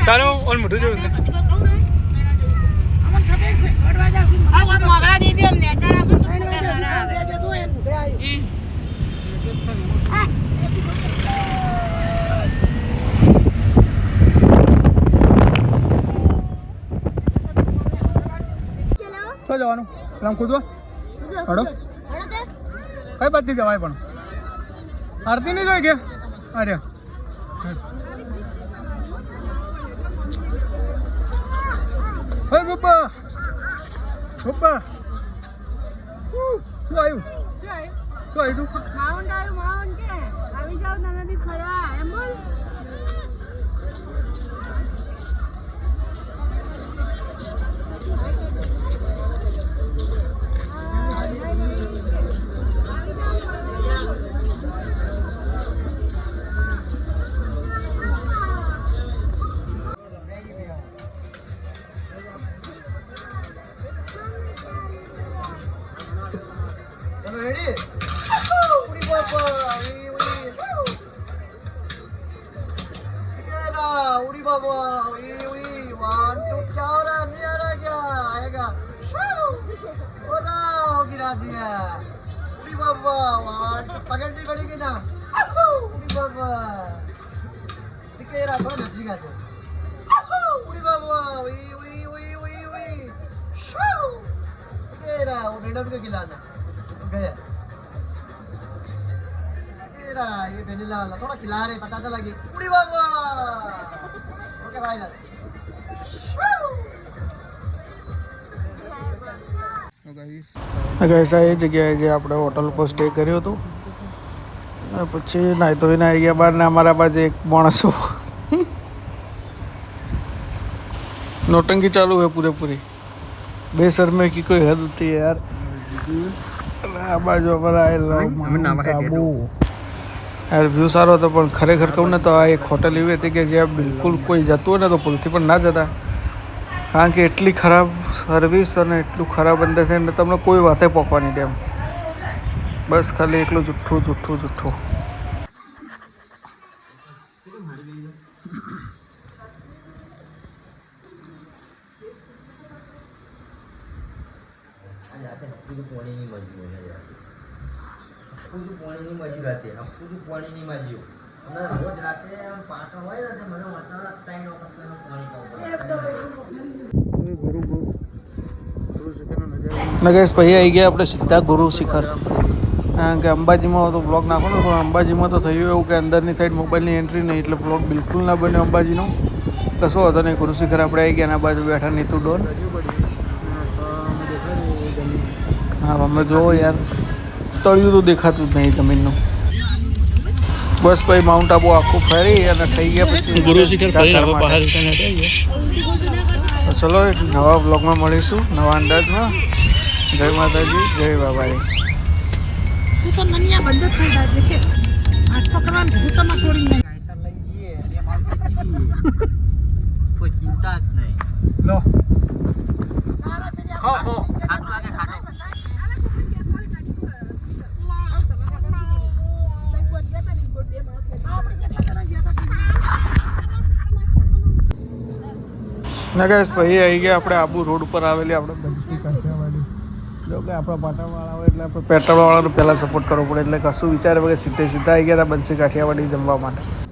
સારું ઓલ મોઢું જોયું શું જવાનું રામ કૂદવા હડો કઈ બાજુ જવાય પણ આરતી નહીં જોઈ ગયા અરે હે પપ્પા પપ્પા શું આવ્યું શું આવ્યું માઉન્ટ આવ્યું માઉન્ટ કે આવી જાવ તમે બી ફરવા એમ બોલ ready? Uri baba, uri baba, uri 1 2 4 नहीं आ रहा क्या आएगा ओरा हो गिरा दिया uri baba 1 पकड़नी पड़ेगी ना uri baba दिखेगा थोड़ा नसीगा जो uri baba दिखेगा वो मैडम को खिलाना गया ये वेनिला वाला थोड़ा खिला रहे पता तो लगे उड़ी बाबा ओके भाई ગાઈસ આ એ જગ્યાએ જે આપણે હોટલ પર સ્ટે કર્યો હતો પછી નાહી ધોઈને આવી ગયા બહાર ને અમારા બાજુ એક માણસો नौटंकी चालू है पूरी बेशर्मे की कोई हद होती है यार આ બાજુ પર આબુ યાર વ્યૂ સારો હતો પણ ખરેખર કહું ને તો આ એક હોટલ એવી હતી કે જ્યાં બિલકુલ કોઈ જતું હોય ને તો ભૂલથી પણ ના જતા કારણ કે એટલી ખરાબ સર્વિસ અને એટલું ખરાબ અંદર છે ને તમને કોઈ વાતે પોકવાની દે એમ બસ ખાલી એકલું જુઠ્ઠું નગેશ ભાઈ આવી ગયા આપણે સીધા ગુરુ શિખર કારણ કે અંબાજીમાં તો બ્લોગ નાખો ને પણ અંબાજીમાં તો થયું એવું કે અંદરની સાઈડ મોબાઈલની એન્ટ્રી નહીં એટલે બ્લોગ બિલકુલ ના બન્યો અંબાજીનો કશો હતો નહીં ગુરુ શિખર આપણે આવી ગયા એના બાજુ બેઠા નીતુ ડોન હા અમે જોવો યાર તળિયું તો દેખાતું જ નહીં જમીનનું બસ ભાઈ માઉન્ટ આબુ આખું ફરી અને થઈ ગયા પછી ગુરુ શિખર ચલો એક નવા બ્લોગમાં મળીશું નવા અંદાજમાં જય માતાજી જય બાબાજી તું તો નનિયા બંધ થઈ જાય કે આજ પકડવાનું ભૂતમાં છોડી નહીં કોઈ ચિંતા જ નહીં લો ખો ખાટું લાગે ખાટું નગેશ ભાઈ આવી ગયા આપણે આબુ રોડ ઉપર આવેલી આપણે બંસી કાઠિયાવાડી જો કે આપણા પાટણવાળા હોય એટલે આપણે પેટ્રોલવાળાનો પહેલાં સપોર્ટ કરવો પડે એટલે કશું વિચારે વગર સીધે સીધા આવી ગયા હતા બંસી કાઠિયાવાડી જમવા માટે